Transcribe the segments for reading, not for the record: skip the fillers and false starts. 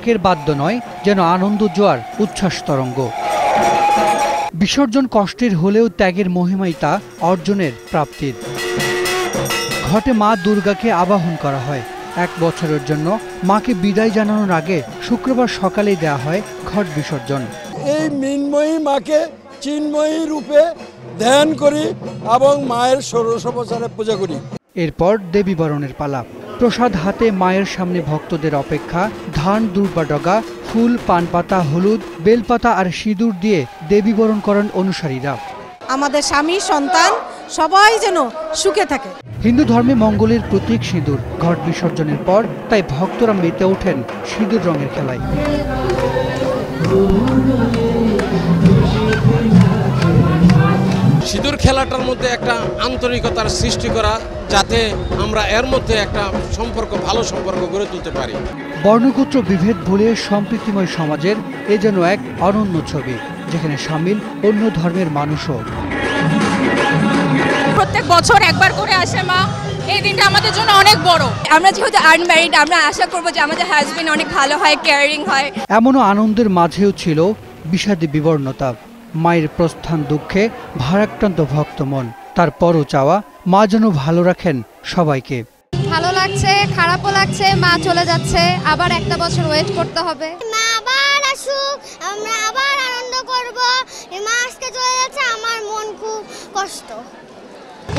ঢাকের বাদ্য নয়, যেন আনন্দ জোয়ার, উচ্ছ্বাস তরঙ্গ। বিসর্জন কষ্টের হলেও ত্যাগের মহিমাই তা অর্জনের প্রাপ্তির। ঘটে মা দুর্গাকে আবাহন করা হয়। 1 বছরের জন্য মাকে বিদায় জানানোর আগে শুক্রবার সকালেই দেয়া হয় ঘট বিসর্জন। এই মৃন্ময়ী মাকে চিন্ময়ী রূপে ধ্যান করি এবং মায়ের ষোড়শোপচারে পূজা করি। এরপর দেবী বরণের পালা। প্রসাদ হাতে মায়ের সামনে ভক্তদের অপেক্ষা। ধান, দুর্বা ডগা, ফুল, পান পাতা, হলুদ, বেলপাতা আর সিঁদুর দিয়ে দেবী বরণ করেন অনুসারীরা। আমাদের স্বামী সন্তান সবাই যেন সুখে থাকে। হিন্দু ধর্মে মঙ্গলের প্রতীক সিঁদুর। ঘট বিসর্জনের পর তাই ভক্তরা মেতে ওঠেন সিঁদুর রঙের খেলায়। সিঁদুর খেলাটার মধ্যে একটা আন্তরিকতার সৃষ্টি করা, যাতে আমরা এর মধ্যে একটা সম্পর্ক, ভালো সম্পর্ক গড়ে তুলতে পারি। বর্ণগোত্র বিভেদ ভুলে সম্প্রীতিময় সমাজের এ যেন এক অনন্য ছবি, যেখানে শামিল অন্য ধর্মের মানুষও। প্রত্যেক বছর একবার করে আসে মা। এই দিনটা আমাদের জন্য অনেক বড়। আমরা যেহেতু আনম্যারিড, আমরা আশা করব যে আমাদের হাজবেন্ড অনেক ভালো হয়, কেয়ারিং হয়। এমনও আনন্দের মাঝেও ছিল বিষাদে বিবর্ণতা। মায়ের প্রস্থান দুঃখে ভারাক্রান্ত ভক্ত মন। তারপরও চাওয়া মা যেন ভালো রাখেন সবাইকে। ভালো লাগছে, খারাপও লাগছে, মা চলে যাচ্ছে, আবার 1 বছর ওয়েট করতে হবে। মা আবার আসুক, আমরা আবার আনন্দ করব। মা আজকে চলে যাচ্ছে, আমার মন খুব কষ্ট।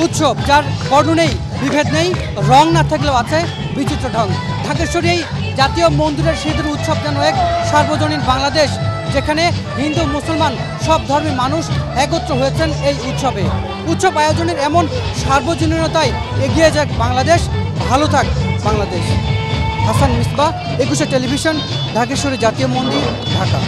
উৎসব যার বর্ণ নেই, বিভেদ নেই, রং না থাকলেও আছে বিচিত্র ঢং। ঢাকেশ্বরী এই জাতীয় মন্দিরের সিঁদুর উৎসব যেন এক সার্বজনীন বাংলাদেশ, যেখানে হিন্দু মুসলমান সব ধর্মের মানুষ একত্র হয়েছেন এই উৎসবে। উৎসব আয়োজনের এমন সার্বজনীনতায় এগিয়ে যাক বাংলাদেশ, ভালো থাক বাংলাদেশ। হাসান মিসবাহ, 21 টেলিভিশন, ঢাকেশ্বরী জাতীয় মন্দির, ঢাকা।